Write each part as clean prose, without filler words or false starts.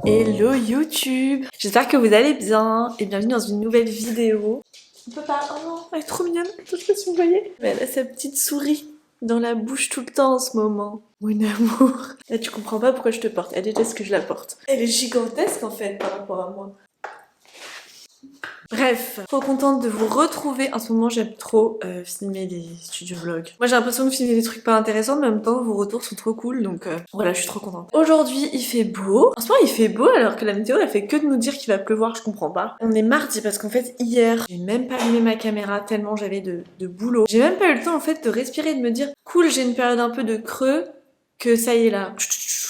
Hello YouTube, j'espère que vous allez bien et bienvenue dans une nouvelle vidéo. On peut pas... Oh non, elle est trop mignonne, attends, je sais pas si vous voyez. Mais elle a sa petite souris dans la bouche tout le temps en ce moment. Mon amour. Là tu comprends pas pourquoi je te porte, elle déteste que je la porte. Elle est gigantesque en fait par rapport à moi. Bref, trop contente de vous retrouver. En ce moment, j'aime trop filmer des studio vlogs. Moi, j'ai l'impression de filmer des trucs pas intéressants, mais en même temps, vos retours sont trop cool, donc voilà, je suis trop contente. Aujourd'hui, il fait beau. En ce moment, il fait beau, alors que la météo, elle fait que de nous dire qu'il va pleuvoir, je comprends pas. On est mardi, parce qu'en fait, hier, j'ai même pas allumé ma caméra, tellement j'avais de boulot. J'ai même pas eu le temps, en fait, de respirer et de me dire, cool, j'ai une période un peu de creux, que ça y est là,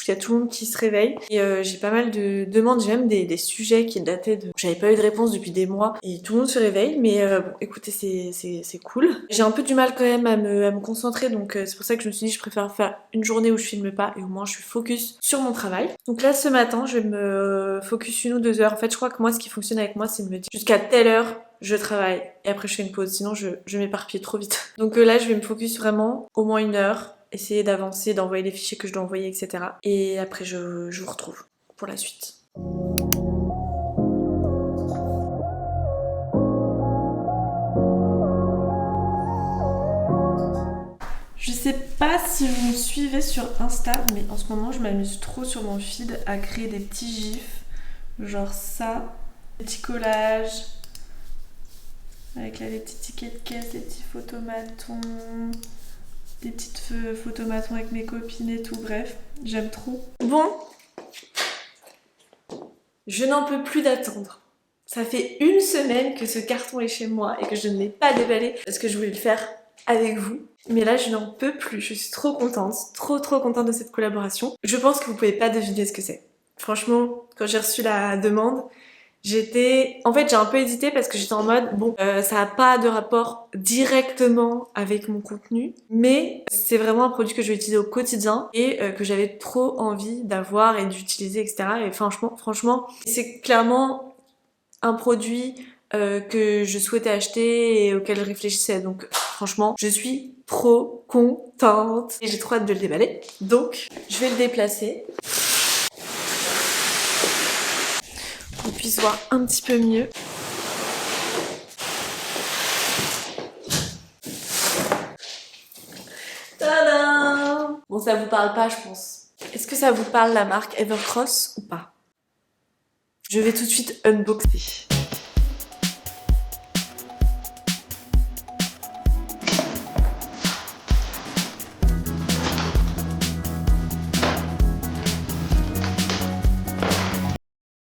il y a tout le monde qui se réveille et j'ai pas mal de demandes, j'ai même des sujets qui dataient de... J'avais pas eu de réponse depuis des mois et tout le monde se réveille, mais bon écoutez c'est cool. J'ai un peu du mal quand même à me concentrer, donc c'est pour ça que je me suis dit je préfère faire une journée où je filme pas et au moins je suis focus sur mon travail. Donc là ce matin je vais me focus 1 ou 2 heures. En fait je crois que moi ce qui fonctionne avec moi c'est de me dire jusqu'à telle heure je travaille et après je fais une pause, sinon je m'éparpille trop vite. Donc là je vais me focus vraiment au moins 1 heure, essayer d'avancer, d'envoyer les fichiers que je dois envoyer, etc. Et après je vous retrouve pour la suite. Je sais pas si vous me suivez sur Insta, mais en ce moment je m'amuse trop sur mon feed à créer des petits gifs, genre ça, des petits collages, avec là les petits tickets de caisse, des petits photomatons, des petites photomatons avec mes copines et tout, bref, j'aime trop. Bon, je n'en peux plus d'attendre. Ça fait 1 semaine que ce carton est chez moi et que je ne l'ai pas déballé parce que je voulais le faire avec vous. Mais là, je n'en peux plus. Je suis trop contente, trop contente de cette collaboration. Je pense que vous pouvez pas deviner ce que c'est. Franchement, quand j'ai reçu la demande, en fait, j'ai un peu hésité parce que j'étais en mode, bon, ça n'a pas de rapport directement avec mon contenu, mais c'est vraiment un produit que je vais utiliser au quotidien et que j'avais trop envie d'avoir et d'utiliser, etc. Et franchement, c'est clairement un produit que je souhaitais acheter et auquel je réfléchissais. Donc franchement, je suis trop contente et j'ai trop hâte de le déballer. Donc, je vais le déplacer pour qu'on puisse voir un petit peu mieux. Tadam! Bon, ça vous parle pas, je pense. Est-ce que ça vous parle la marque Evercross ou pas? Je vais tout de suite unboxer.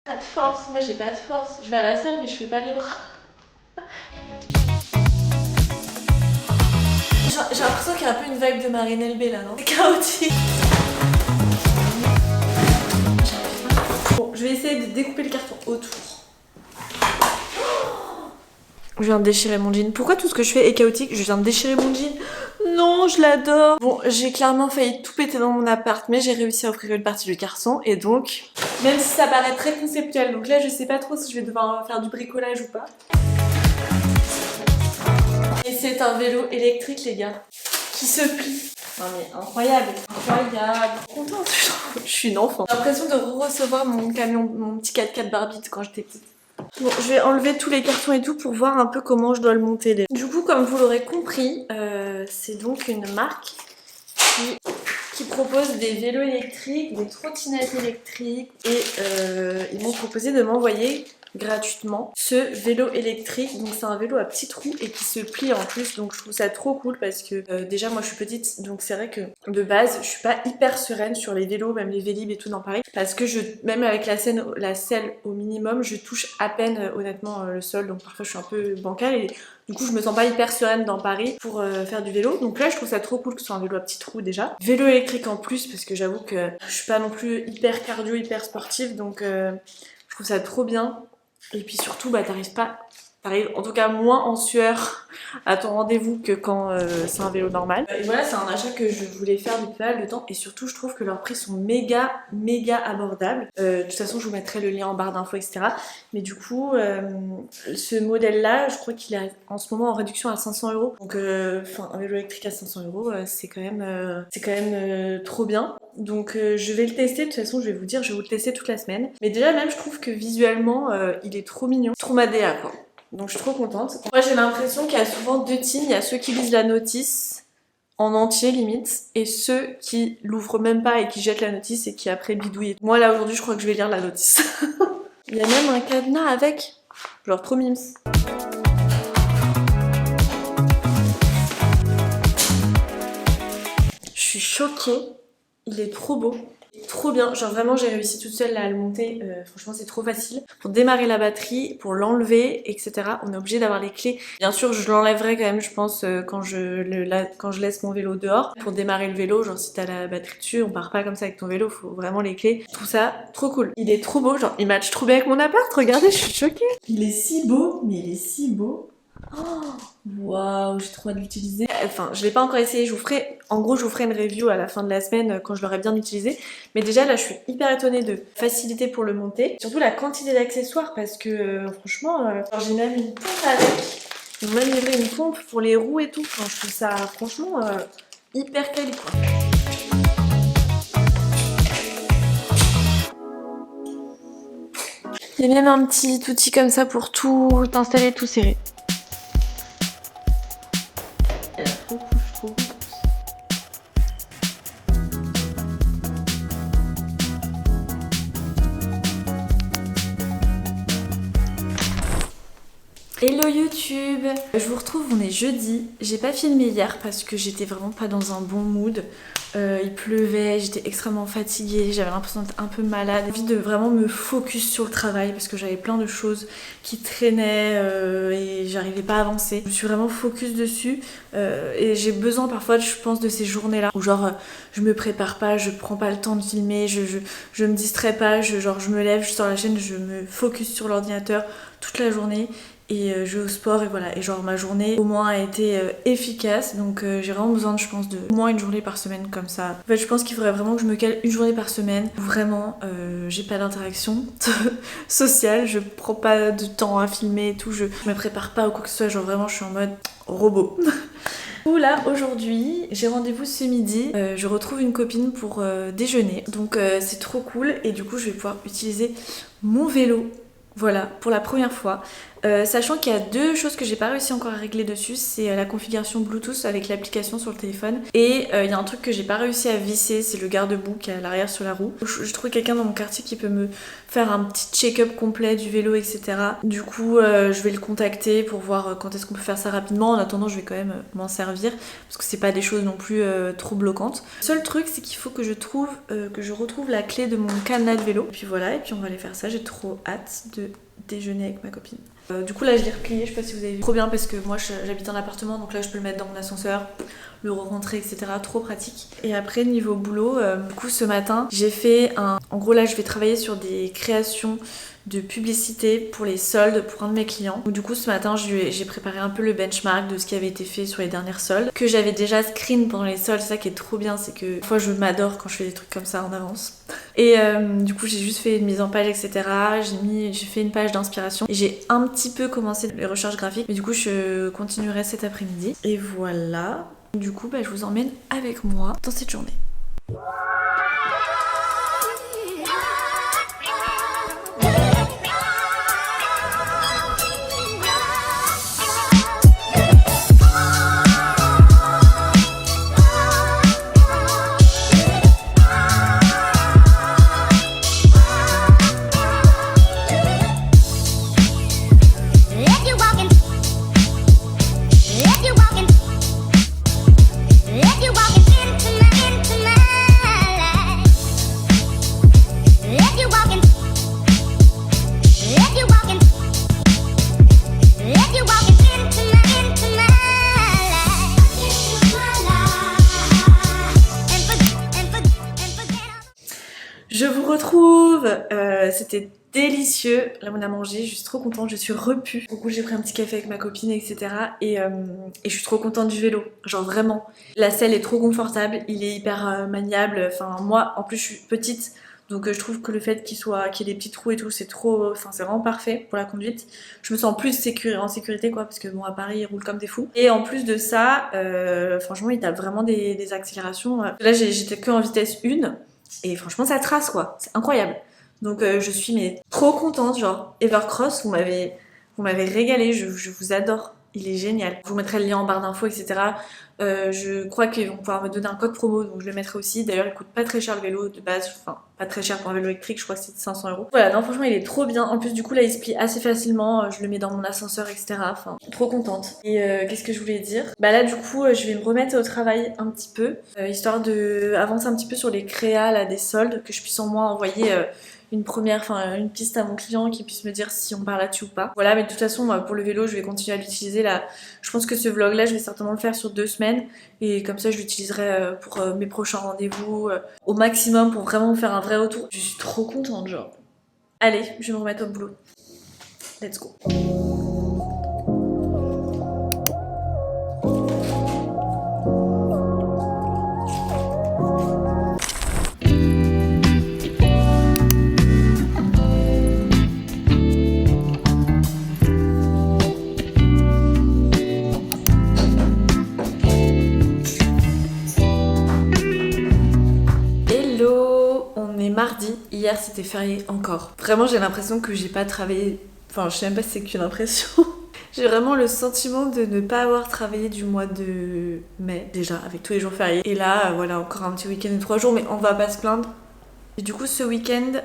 Pas de force, moi j'ai pas de force. Je vais à la salle mais je fais pas les bras. J'ai l'impression qu'il y a un peu une vibe de Marine LB là, non? C'est chaotique. Bon, je vais essayer de découper le carton autour. Je viens de déchirer mon jean. Pourquoi tout ce que je fais est chaotique? Je viens de déchirer mon jean. Non, je l'adore. Bon, j'ai clairement failli tout péter dans mon appart, mais j'ai réussi à offrir une partie du carton. Et donc, même si ça paraît très conceptuel, donc là je sais pas trop si je vais devoir faire du bricolage ou pas. Et c'est un vélo électrique les gars, qui se plie. Non mais incroyable, incroyable. Contente, je suis une enfant. J'ai l'impression de recevoir mon camion, mon petit 4x4 Barbie quand j'étais petite. Bon, je vais enlever tous les cartons et tout pour voir un peu comment je dois le monter. Du coup, comme vous l'aurez compris, c'est donc une marque qui propose des vélos électriques, des trottinettes électriques et ils m'ont proposé de m'envoyer gratuitement ce vélo électrique. Donc c'est un vélo à petits trous et qui se plie en plus, donc je trouve ça trop cool parce que déjà moi je suis petite, donc c'est vrai que de base je suis pas hyper sereine sur les vélos, même les Vélib et tout dans Paris, parce que même avec la selle au minimum, je touche à peine honnêtement le sol, donc parfois je suis un peu bancale et du coup je me sens pas hyper sereine dans Paris pour faire du vélo. Donc là je trouve ça trop cool que ce soit un vélo à petits trous déjà. Vélo électrique en plus parce que j'avoue que je suis pas non plus hyper cardio, hyper sportive, donc je trouve ça trop bien. Et puis surtout, bah t'arrives pas T'arrives en tout cas moins en sueur à ton rendez-vous que quand c'est un vélo normal. Et voilà, c'est un achat que je voulais faire depuis pas mal de temps et surtout je trouve que leurs prix sont méga abordables. De toute façon je vous mettrai le lien en barre d'infos etc. Mais du coup ce modèle là je crois qu'il est en ce moment en réduction à 500 €. Donc un vélo électrique à 500 €, c'est quand même trop bien. Donc je vais le tester, de toute façon je vais vous dire, je vais vous le tester toute la semaine. Mais déjà même je trouve que visuellement il est trop mignon, trop madéa quoi. Donc je suis trop contente. Moi j'ai l'impression qu'il y a souvent deux teams, il y a ceux qui lisent la notice en entier limite et ceux qui l'ouvrent même pas et qui jettent la notice et qui après bidouillent. Moi là aujourd'hui je crois que je vais lire la notice. Il y a même un cadenas avec, genre trop mimes. Je suis choquée, il est trop beau. Trop bien, genre vraiment j'ai réussi toute seule là, à le monter, franchement c'est trop facile. Pour démarrer la batterie, pour l'enlever, etc. on est obligé d'avoir les clés. Bien sûr je l'enlèverai quand même je pense quand je laisse mon vélo dehors. Pour démarrer le vélo, genre si t'as la batterie dessus, on part pas comme ça avec ton vélo, faut vraiment les clés. Je trouve ça trop cool. Il est trop beau, genre il match trop bien avec mon appart, regardez je suis choquée. Il est si beau, mais il est si beau. Waouh, j'ai trop hâte de l'utiliser. Enfin, je l'ai pas encore essayé, je vous ferai une review à la fin de la semaine quand je l'aurai bien utilisé. Mais déjà là, je suis hyper étonnée de facilité pour le monter. Surtout la quantité d'accessoires parce que franchement, j'ai même une pompe avec. Ils m'ont même livré une pompe pour les roues et tout. Enfin, je trouve ça franchement hyper quali quoi. Il y a même un petit outil comme ça pour tout installer, tout serrer. Hello YouTube, je vous retrouve, on est jeudi. J'ai pas filmé hier parce que j'étais vraiment pas dans un bon mood. Il pleuvait, j'étais extrêmement fatiguée, j'avais l'impression d'être un peu malade. J'ai envie de vraiment me focus sur le travail parce que j'avais plein de choses qui traînaient et j'arrivais pas à avancer. Je me suis vraiment focus dessus et j'ai besoin parfois, je pense, de ces journées-là où genre je me prépare pas, je prends pas le temps de filmer, je me distrais pas, je me lève, je sors la chaîne, je me focus sur l'ordinateur toute la journée. Et je vais au sport et voilà, et genre ma journée au moins a été efficace, donc j'ai vraiment besoin je pense de au moins une journée par semaine comme ça. En fait je pense qu'il faudrait vraiment que je me cale une journée par semaine où vraiment j'ai pas d'interaction sociale, je prends pas de temps à filmer et tout, je me prépare pas ou quoi que ce soit, genre vraiment je suis en mode robot. Là aujourd'hui j'ai rendez-vous ce midi, je retrouve une copine pour déjeuner, donc c'est trop cool et du coup je vais pouvoir utiliser mon vélo. Voilà, pour la première fois. Sachant qu'il y a deux choses que j'ai pas réussi encore à régler dessus, c'est la configuration Bluetooth avec l'application sur le téléphone et il y a un truc que j'ai pas réussi à visser, c'est le garde-boue qui est à l'arrière sur la roue. Je trouve quelqu'un dans mon quartier qui peut me faire un petit check-up complet du vélo etc. Du coup je vais le contacter pour voir quand est-ce qu'on peut faire ça rapidement. En attendant je vais quand même m'en servir parce que c'est pas des choses non plus trop bloquantes. Le seul truc c'est qu'il faut que je retrouve la clé de mon cadenas de vélo. Et puis voilà, et puis on va aller faire ça, j'ai trop hâte de déjeuner avec ma copine. Du coup là je l'ai replié, je sais pas si vous avez vu. Trop bien parce que moi j'habite en appartement donc là je peux le mettre dans mon ascenseur, le re-rentrer etc. Trop pratique. Et après niveau boulot, du coup ce matin j'ai fait en gros là je vais travailler sur des créations de publicité pour les soldes pour un de mes clients. Donc du coup ce matin j'ai préparé un peu le benchmark de ce qui avait été fait sur les dernières soldes que j'avais déjà screen pendant les soldes. C'est ça qui est trop bien, c'est que parfois je m'adore quand je fais des trucs comme ça en avance. Et du coup j'ai juste fait une mise en page etc. J'ai fait une page d'inspiration et j'ai un petit peu commencé les recherches graphiques mais du coup je continuerai cet après-midi. Et voilà, du coup je vous emmène avec moi dans cette journée. If you walking into my retrouve. C'était délicieux. Là on a mangé, je suis trop contente, je suis repue. Du coup j'ai pris un petit café avec ma copine, etc. Et je suis trop contente du vélo. Genre vraiment, la selle est trop confortable, il est hyper maniable. Enfin moi en plus je suis petite. Donc je trouve que le fait qu'il y ait des petits trous et tout, c'est trop, enfin c'est vraiment parfait pour la conduite. Je me sens plus en sécurité quoi, parce que bon à Paris ils roulent comme des fous. Et en plus de ça, franchement il tape vraiment des accélérations. Là j'étais que en vitesse 1 et franchement ça trace quoi, c'est incroyable. Donc je suis mais trop contente, genre Evercross, vous m'avez régalé, je vous adore. Il est génial. Je vous mettrai le lien en barre d'infos, etc. Je crois qu'ils vont pouvoir me donner un code promo, donc je le mettrai aussi. D'ailleurs, il coûte pas très cher le vélo de base, enfin pas très cher pour un vélo électrique, je crois que c'est 500 €. Voilà, non franchement il est trop bien. En plus du coup là il se plie assez facilement, je le mets dans mon ascenseur, etc. Enfin, trop contente. Et qu'est-ce que je voulais dire? Bah là du coup je vais me remettre au travail un petit peu, histoire de avancer un petit peu sur les créas là des soldes, que je puisse en moins envoyer une piste à mon client qui puisse me dire si on part là-dessus ou pas. Voilà, mais de toute façon, moi, pour le vélo, je vais continuer à l'utiliser là. Je pense que ce vlog-là, je vais certainement le faire sur 2 semaines et comme ça, je l'utiliserai pour mes prochains rendez-vous au maximum pour vraiment faire un vrai retour. Je suis trop contente, genre. Allez, je vais me remettre au boulot. Let's go. Mardi, hier c'était férié encore. Vraiment j'ai l'impression que j'ai pas travaillé, enfin je sais même pas si c'est qu'une impression. J'ai vraiment le sentiment de ne pas avoir travaillé du mois de mai déjà avec tous les jours fériés. Et là voilà encore un petit week-end de 3 jours mais on va pas se plaindre. Et du coup ce week-end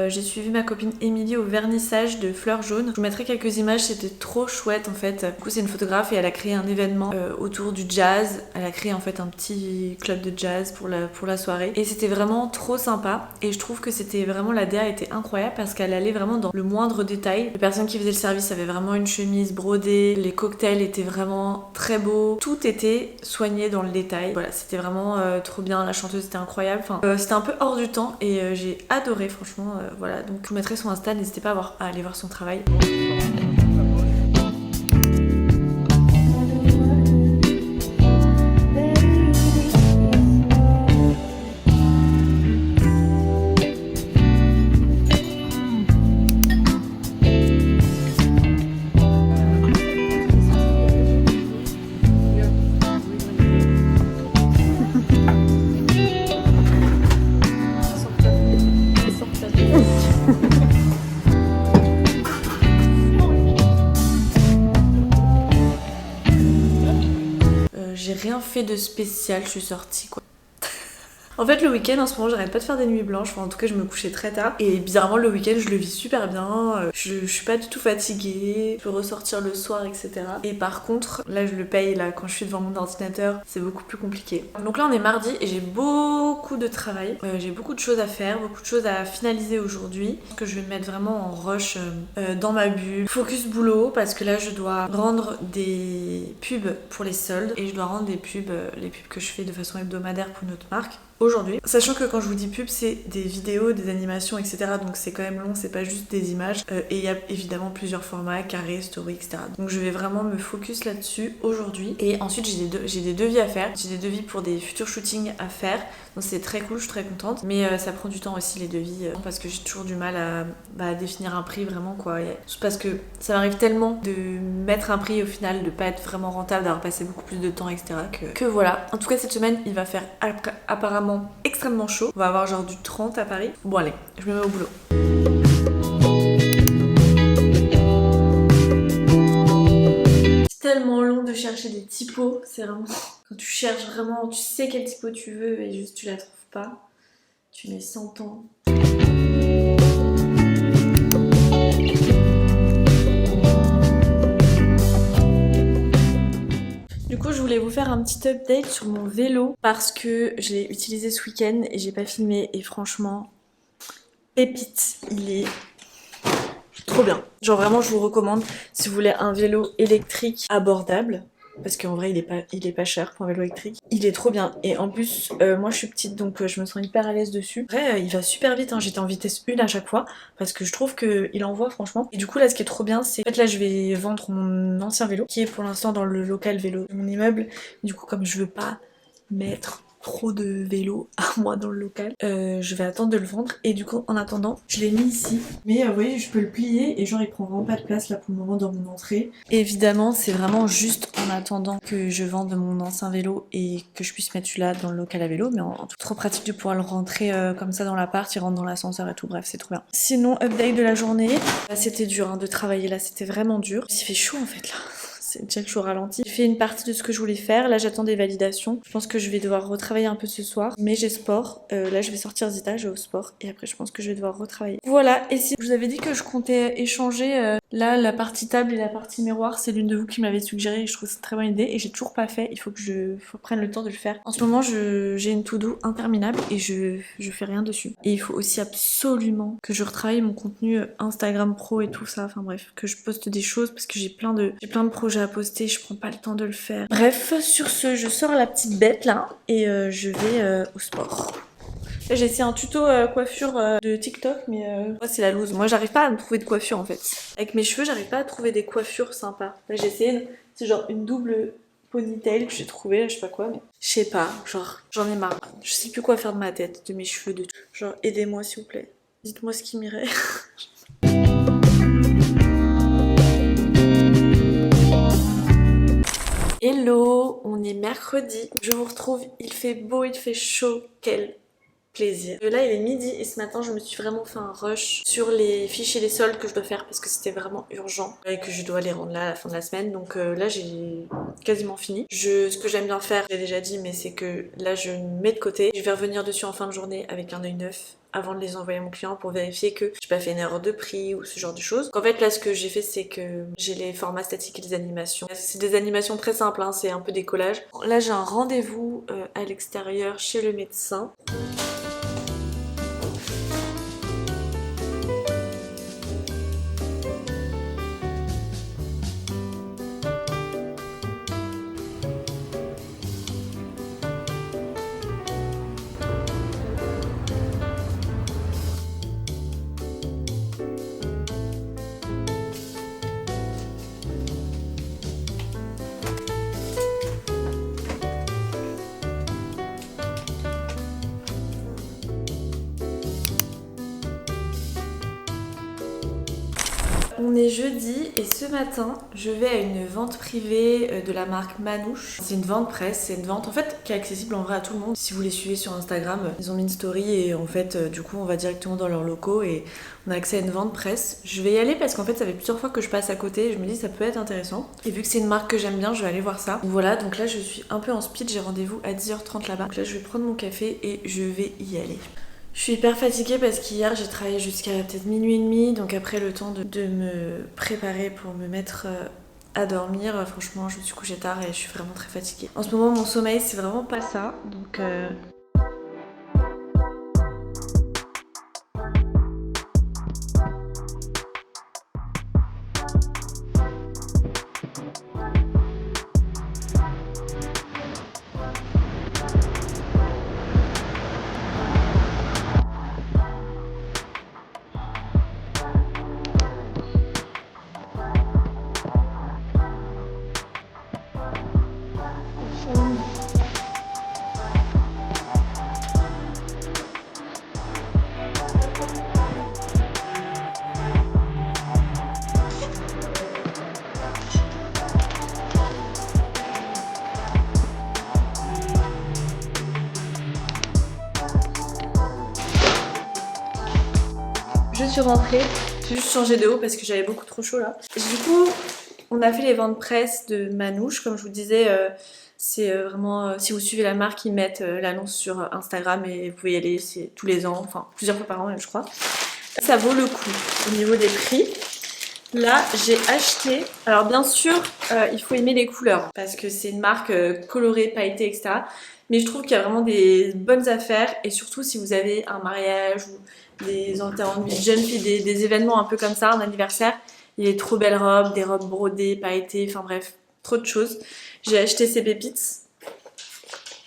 j'ai suivi ma copine Émilie au vernissage de Fleurs Jaunes. Je vous mettrai quelques images, c'était trop chouette en fait. Du coup c'est une photographe et elle a créé un événement autour du jazz. Elle a créé en fait un petit club de jazz pour la soirée. Et c'était vraiment trop sympa. Et je trouve que c'était vraiment, la DA était incroyable parce qu'elle allait vraiment dans le moindre détail. Les personnes qui faisaient le service avaient vraiment une chemise brodée. Les cocktails étaient vraiment très beaux. Tout était soigné dans le détail. Voilà, c'était vraiment trop bien. La chanteuse était incroyable. Enfin, c'était un peu hors du temps. Et j'ai adoré franchement, voilà, donc je vous mettrai son Insta, n'hésitez pas à aller voir son travail. J'ai rien fait de spécial, je suis sortie quoi. En fait le week-end en ce moment j'arrête pas de faire des nuits blanches, enfin en tout cas je me couchais très tard et bizarrement le week-end je le vis super bien, je suis pas du tout fatiguée, je peux ressortir le soir etc. Et par contre là je le paye là quand je suis devant mon ordinateur, c'est beaucoup plus compliqué. Donc là on est mardi et j'ai beaucoup de travail, j'ai beaucoup de choses à faire, beaucoup de choses à finaliser aujourd'hui, que je vais me mettre vraiment en rush dans ma bulle, focus boulot parce que là je dois rendre des pubs pour les soldes et je dois rendre des pubs, les pubs que je fais de façon hebdomadaire pour une autre marque aujourd'hui. Sachant que quand je vous dis pub, c'est des vidéos, des animations, etc. Donc c'est quand même long, c'est pas juste des images. Et il y a évidemment plusieurs formats, carré, story, etc. Donc je vais vraiment me focus là-dessus aujourd'hui. Et ensuite j'ai des devis à faire. J'ai des devis pour des futurs shootings à faire. Donc c'est très cool, je suis très contente. Mais ça prend du temps aussi les devis parce que j'ai toujours du mal à définir un prix vraiment quoi. Parce que ça m'arrive tellement de mettre un prix au final, de pas être vraiment rentable, d'avoir passé beaucoup plus de temps, etc. Que voilà. En tout cas cette semaine il va faire apparemment extrêmement chaud. On va avoir genre du 30 à Paris. Bon allez, je me mets au boulot. C'est tellement long de chercher des typos, c'est vraiment... Quand tu cherches vraiment, tu sais quel typo tu veux et juste tu la trouves pas. Tu mets 100 ans. Du coup, je voulais vous faire un petit update sur mon vélo parce que je l'ai utilisé ce week-end et j'ai pas filmé et franchement, pépite, il est trop bien. Genre vraiment, je vous recommande si vous voulez un vélo électrique abordable. parce qu'en vrai il est pas cher pour un vélo électrique. Il est trop bien et en plus moi je suis petite donc je me sens hyper à l'aise dessus. En vrai il va super vite, hein. J'étais en vitesse 1 à chaque fois parce que je trouve qu'il envoie franchement. Et du coup là ce qui est trop bien c'est en fait là je vais vendre mon ancien vélo qui est pour l'instant dans le local vélo de mon immeuble. Du coup comme je veux pas mettre trop de vélos à moi dans le local. Je vais attendre de le vendre et du coup en attendant je l'ai mis ici. Mais vous voyez je peux le plier et genre il prend vraiment pas de place là pour le moment dans mon entrée. Et évidemment c'est vraiment juste en attendant que je vende mon ancien vélo et que je puisse mettre celui-là dans le local à vélo. Mais en tout trop pratique de pouvoir le rentrer comme ça dans l'appart, il rentre dans l'ascenseur et tout, bref c'est trop bien. Sinon update de la journée, là, c'était dur hein, de travailler là, c'était vraiment dur. Il fait chaud en fait là. C'est déjà que je suis au ralenti. J'ai fait une partie de ce que je voulais faire. Là, j'attends des validations. Je pense que je vais devoir retravailler un peu ce soir. Mais j'ai sport. Là, je vais sortir Zita, je vais au sport. Et après, je pense que je vais devoir retravailler. Voilà. Et si je vous avais dit que je comptais échanger, là, la partie table et la partie miroir, c'est l'une de vous qui m'avait suggéré. Et je trouve que c'est une très bonne idée. Et j'ai toujours pas fait. Il faut que je prenne le temps de le faire. En ce moment, j'ai une to-do interminable et je fais rien dessus. Et il faut aussi absolument que je retravaille mon contenu Instagram pro et tout ça. Enfin bref, que je poste des choses parce que j'ai plein de projets à poster, je prends pas le temps de le faire. Bref, sur ce, je sors la petite bête là et je vais au sport. Là, j'ai essayé un tuto coiffure de TikTok, mais moi c'est la loose. Moi j'arrive pas à me trouver de coiffure en fait. Avec mes cheveux, j'arrive pas à trouver des coiffures sympas. Là j'ai essayé, c'est genre une double ponytail que j'ai trouvé, là, je sais pas quoi, mais je sais pas, genre j'en ai marre. Je sais plus quoi faire de ma tête, de mes cheveux, de tout. Genre aidez-moi s'il vous plaît. Dites-moi ce qui m'irait. Hello, on est mercredi, je vous retrouve, il fait beau, il fait chaud, quel plaisir. Là il est midi et ce matin je me suis vraiment fait un rush sur les fiches et les soldes que je dois faire parce que c'était vraiment urgent et que je dois les rendre là à la fin de la semaine. Donc là j'ai quasiment fini. Ce que j'aime bien faire, j'ai déjà dit, mais c'est que là je mets de côté. Je vais revenir dessus en fin de journée avec un œil neuf avant de les envoyer à mon client pour vérifier que j'ai pas fait une erreur de prix ou ce genre de choses. Donc en fait là ce que j'ai fait c'est que j'ai les formats statiques et les animations. C'est des animations très simples, hein, c'est un peu des collages. Là j'ai un rendez-vous à l'extérieur chez le médecin. On est jeudi et ce matin, je vais à une vente privée de la marque Manouche. C'est une vente presse, c'est une vente en fait qui est accessible en vrai à tout le monde. Si vous les suivez sur Instagram, ils ont mis une story et en fait du coup on va directement dans leurs locaux et on a accès à une vente presse. Je vais y aller parce qu'en fait ça fait plusieurs fois que je passe à côté et je me dis ça peut être intéressant. Et vu que c'est une marque que j'aime bien, je vais aller voir ça. Donc voilà, donc là je suis un peu en speed, j'ai rendez-vous à 10h30 là-bas. Donc là je vais prendre mon café et je vais y aller. Je suis hyper fatiguée parce qu'hier j'ai travaillé jusqu'à peut-être minuit et demi, donc après le temps de me préparer pour me mettre à dormir, franchement je me suis couchée tard et je suis vraiment très fatiguée. En ce moment mon sommeil c'est vraiment pas ça, donc je suis rentrée. J'ai juste changé de haut parce que j'avais beaucoup trop chaud là. Du coup, on a fait les ventes presse de Manouche, comme je vous disais. C'est vraiment, si vous suivez la marque, ils mettent l'annonce sur Instagram et vous pouvez y aller, c'est tous les ans, enfin plusieurs fois par an même je crois. Ça vaut le coup au niveau des prix. Là j'ai acheté, alors bien sûr il faut aimer les couleurs parce que c'est une marque colorée, pailletée, etc. Mais je trouve qu'il y a vraiment des bonnes affaires et surtout si vous avez un mariage ou des enterrements de vie de jeune fille, des événements un peu comme ça, un anniversaire, il y a des trop belles robes, des robes brodées, pailletées, enfin bref, trop de choses. J'ai acheté ces pépites.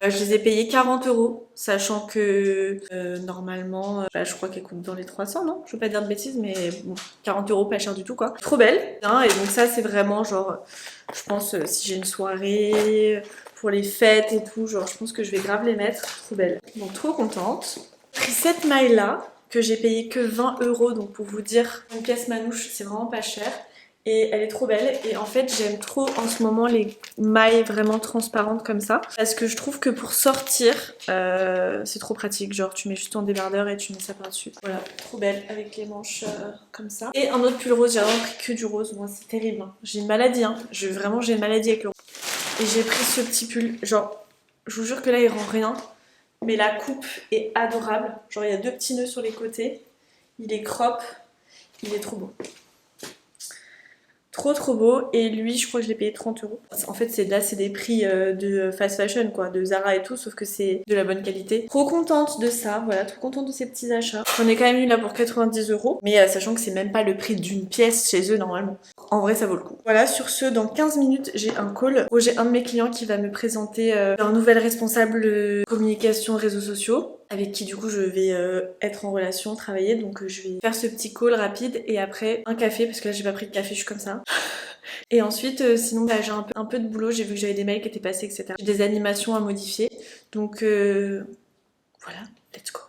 Je les ai payées 40 €, sachant que normalement, je crois qu'elles coûtent dans les 300, non? Je veux pas dire de bêtises, mais bon, 40 € pas cher du tout quoi. Trop belle, hein, et donc ça c'est vraiment genre, je pense si j'ai une soirée, pour les fêtes et tout, genre je pense que je vais grave les mettre, trop belle. Donc trop contente. J'ai pris cette maille là, que j'ai payé que 20 €, donc pour vous dire, une pièce manouche c'est vraiment pas cher. Et elle est trop belle et en fait j'aime trop en ce moment les mailles vraiment transparentes comme ça parce que je trouve que pour sortir c'est trop pratique, genre tu mets juste ton débardeur et tu mets ça par dessus. Voilà, trop belle avec les manches comme ça. Et un autre pull rose, j'ai vraiment pris que du rose, moi c'est terrible hein. J'ai une maladie hein, vraiment j'ai une maladie avec le rose. Et j'ai pris ce petit pull, genre je vous jure que là il rend rien mais la coupe est adorable, genre il y a 2 petits nœuds sur les côtés, il est crop, il est trop beau. Trop beau, et lui je crois que je l'ai payé 30 €. En fait c'est des prix de fast fashion quoi, de Zara et tout, sauf que c'est de la bonne qualité. Trop contente de ça, voilà, trop contente de ces petits achats. J'en ai quand même eu là pour 90 €, mais sachant que c'est même pas le prix d'une pièce chez eux normalement. En vrai ça vaut le coup. Voilà, sur ce, dans 15 minutes j'ai un call où j'ai un de mes clients qui va me présenter un nouvel responsable communication réseaux sociaux, avec qui du coup je vais être en relation, travailler, donc je vais faire ce petit call rapide et après un café, parce que là j'ai pas pris de café, je suis comme ça. Et ensuite sinon bah, j'ai un peu de boulot, j'ai vu que j'avais des mails qui étaient passés, etc. J'ai des animations à modifier, donc voilà, let's go.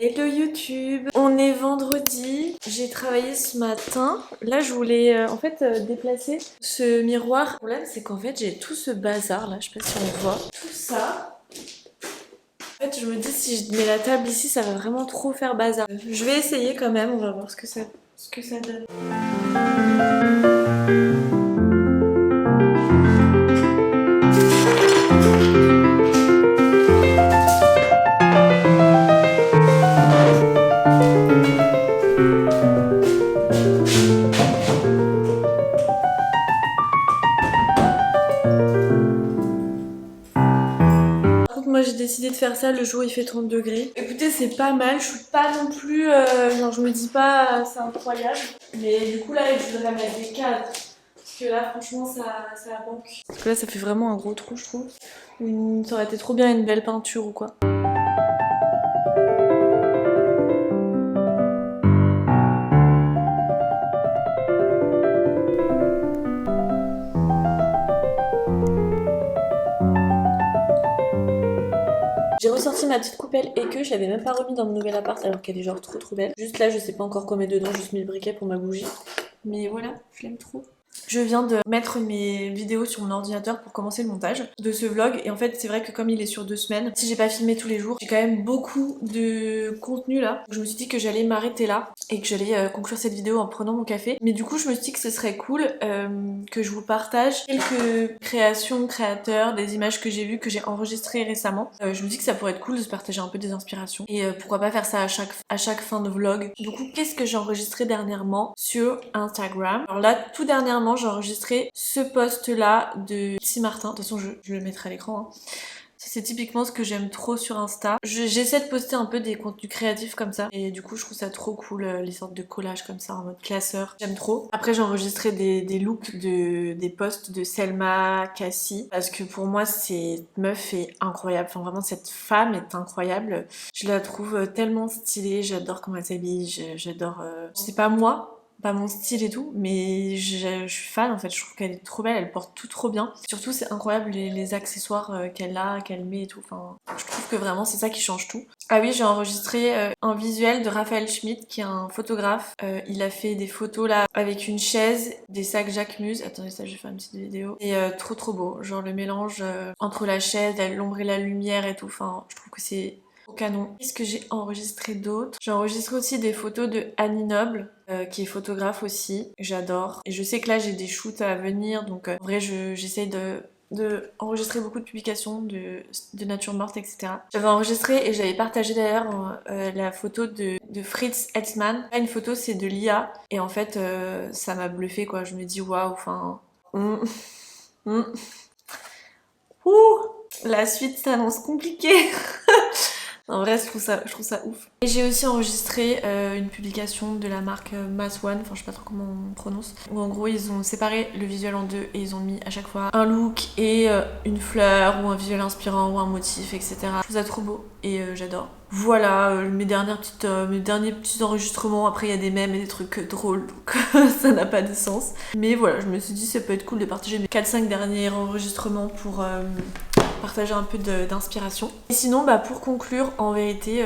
Hello YouTube, on est vendredi, j'ai travaillé ce matin. Là je voulais en fait déplacer ce miroir. Le problème c'est qu'en fait j'ai tout ce bazar là, je sais pas si on voit. Tout ça. En fait je me dis si je mets la table ici ça va vraiment trop faire bazar. Je vais essayer quand même, on va voir ce que ça donne. Moi j'ai décidé de faire ça le jour où il fait 30 degrés. Écoutez c'est pas mal, je suis pas non plus, genre je me dis pas c'est incroyable. Mais du coup là je voudrais mettre des cadres. Parce que là franchement ça manque. Parce que là ça fait vraiment un gros trou je trouve. Ça aurait été trop bien une belle peinture ou quoi. J'ai ressorti ma petite coupelle et que je l'avais même pas remis dans mon nouvel appart alors qu'elle est genre trop belle. Juste là je sais pas encore quoi mettre dedans, juste mis le briquet pour ma bougie. Mais voilà, je l'aime trop. Je viens de mettre mes vidéos sur mon ordinateur pour commencer le montage de ce vlog et en fait c'est vrai que comme il est sur 2 semaines, si j'ai pas filmé tous les jours, j'ai quand même beaucoup de contenu là. Je me suis dit que j'allais m'arrêter là et que j'allais conclure cette vidéo en prenant mon café. Mais du coup je me suis dit que ce serait cool que je vous partage quelques créations, créateurs, des images que j'ai vues, que j'ai enregistrées récemment. Je me dis que ça pourrait être cool de se partager un peu des inspirations et pourquoi pas faire ça à chaque fin de vlog. Du coup qu'est-ce que j'ai enregistré dernièrement sur Instagram? Alors là tout dernièrement j'ai enregistré ce post là de Petit Martin, de toute façon je le mettrai à l'écran hein. C'est typiquement ce que j'aime trop sur Insta. J'essaie de poster un peu des contenus créatifs comme ça et du coup je trouve ça trop cool les sortes de collages comme ça en mode classeur. J'aime trop. Après j'ai enregistré des looks des posts de Selma Cassie parce que pour moi cette meuf est incroyable. Enfin vraiment cette femme est incroyable. Je la trouve tellement stylée, j'adore comment elle s'habille, j'adore... C'est pas moi, pas mon style et tout, mais je suis fan en fait, je trouve qu'elle est trop belle, elle porte tout trop bien. Surtout c'est incroyable les accessoires qu'elle met et tout, enfin je trouve que vraiment c'est ça qui change tout. Ah oui j'ai enregistré un visuel de Raphaël Schmitt qui est un photographe, il a fait des photos là avec une chaise, des sacs Jacquemus, attendez ça je vais faire une petite vidéo, et trop beau, genre le mélange entre la chaise, l'ombre et la lumière et tout, enfin je trouve que c'est au canon. Qu'est-ce que j'ai enregistré d'autre? J'ai enregistré aussi des photos de Annie Noble, qui est photographe aussi. J'adore. Et je sais que là j'ai des shoots à venir, donc en vrai j'essaye de enregistrer beaucoup de publications de nature morte, etc. J'avais enregistré et j'avais partagé d'ailleurs la photo de Fritz Hetzmann. Là, une photo c'est de l'IA et en fait ça m'a bluffé quoi. Je me dis waouh, enfin... Ouh. La suite s'annonce compliquée. En vrai, je trouve ça ouf. Et j'ai aussi enregistré une publication de la marque Mass One, enfin je sais pas trop comment on prononce, où en gros ils ont séparé le visuel en deux et ils ont mis à chaque fois un look et une fleur ou un visuel inspirant ou un motif, etc. Je trouve ça trop beau et j'adore. Voilà mes derniers petits enregistrements. Après il y a des mèmes et des trucs drôles, donc ça n'a pas de sens. Mais voilà, je me suis dit ça peut être cool de partager mes 4-5 derniers enregistrements pour partager un peu d'inspiration. Et sinon, pour conclure, en vérité,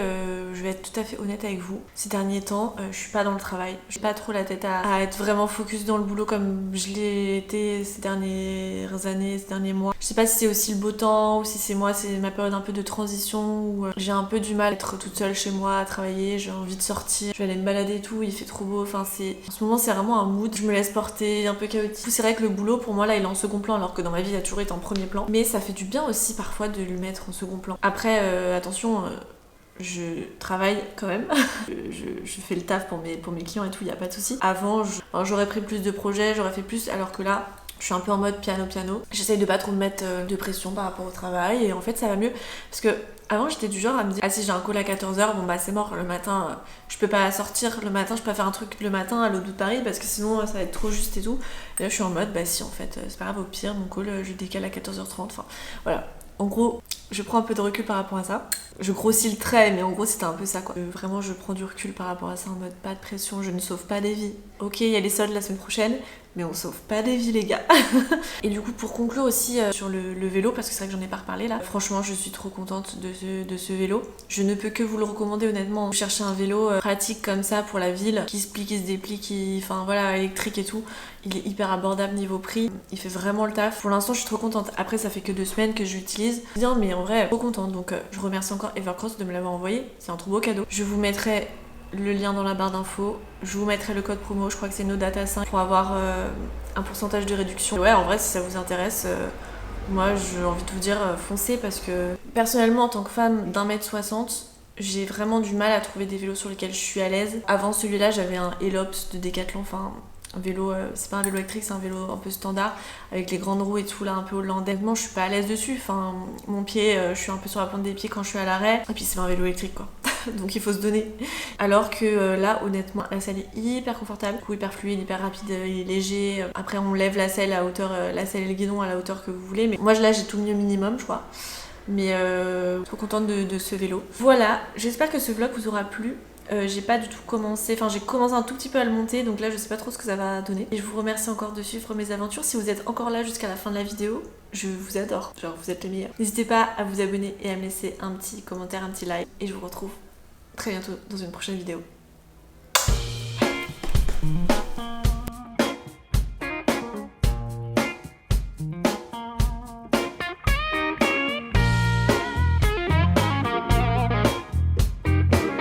je vais être tout à fait honnête avec vous. Ces derniers temps, je suis pas dans le travail. J'ai pas trop la tête à être vraiment focus dans le boulot comme je l'ai été ces dernières années, ces derniers mois. Je sais pas si c'est aussi le beau temps ou si c'est ma période un peu de transition où j'ai un peu du mal à être toute seule chez moi à travailler. J'ai envie de sortir, je vais aller me balader et tout. Il fait trop beau. Enfin, en ce moment, c'est vraiment un mood. Je me laisse porter, un peu chaotique. C'est vrai que le boulot, pour moi, là, il est en second plan alors que dans ma vie, il a toujours été en premier plan. Mais ça fait du bien aussi parfois de le mettre en second plan. Après, attention, je travaille quand même. je fais le taf pour mes clients et tout, il n'y a pas de souci. Avant, j'aurais pris plus de projets, j'aurais fait plus, alors que là, je suis un peu en mode piano. J'essaye de pas trop me mettre de pression par rapport au travail et en fait ça va mieux parce que avant j'étais du genre à me dire si j'ai un call à 14h, bon c'est mort, le matin je peux pas sortir, le matin je peux pas faire un truc le matin à l'autre bout de Paris parce que sinon ça va être trop juste et tout. Et là je suis en mode si en fait c'est pas grave, au pire mon call je décale à 14h30, enfin voilà. En gros, je prends un peu de recul par rapport à ça. Je grossis le trait, mais en gros, c'était un peu ça, quoi. Vraiment, je prends du recul par rapport à ça, en mode pas de pression, je ne sauve pas des vies. Ok, il y a les soldes la semaine prochaine, mais on sauve pas des vies, les gars. Et du coup, pour conclure aussi sur le vélo, parce que c'est vrai que j'en ai pas reparlé là, franchement, je suis trop contente de ce vélo. Je ne peux que vous le recommander, honnêtement. Vous cherchez un vélo pratique comme ça pour la ville, qui se plie, qui se déplie, enfin voilà, électrique et tout. Il est hyper abordable niveau prix, il fait vraiment le taf. Pour l'instant, je suis trop contente. Après, ça fait que 2 semaines que je l'utilise. Bien, mais en vrai, trop contente. Donc, je remercie encore Evercross de me l'avoir envoyé. C'est un trop beau cadeau. Je vous mettrai le lien dans la barre d'infos. Je vous mettrai le code promo, je crois que c'est NoData5 pour avoir un pourcentage de réduction. Ouais, en vrai, si ça vous intéresse, moi j'ai envie de vous dire foncez parce que personnellement, en tant que femme d'1m60, j'ai vraiment du mal à trouver des vélos sur lesquels je suis à l'aise. Avant celui-là, j'avais un Elops de Decathlon, enfin un vélo, c'est pas un vélo électrique, c'est un vélo un peu standard avec les grandes roues et tout là, un peu hollandais. Moi, je suis pas à l'aise dessus. Enfin, mon pied, je suis un peu sur la pointe des pieds quand je suis à l'arrêt. Et puis c'est pas un vélo électrique quoi. Donc il faut se donner. Alors que là, honnêtement, la selle est hyper confortable, hyper fluide, hyper rapide, il est léger. Après, on lève la selle à hauteur, la selle et le guidon à la hauteur que vous voulez. Mais moi, là, j'ai tout mis au minimum, je crois. Mais trop contente de ce vélo. Voilà, j'espère que ce vlog vous aura plu. J'ai pas du tout commencé, enfin j'ai commencé un tout petit peu à le monter, donc là je sais pas trop ce que ça va donner. Et je vous remercie encore de suivre mes aventures. Si vous êtes encore là jusqu'à la fin de la vidéo, je vous adore, genre vous êtes les meilleurs. N'hésitez pas à vous abonner et à me laisser un petit commentaire, un petit like. Et je vous retrouve très bientôt dans une prochaine vidéo. Bye.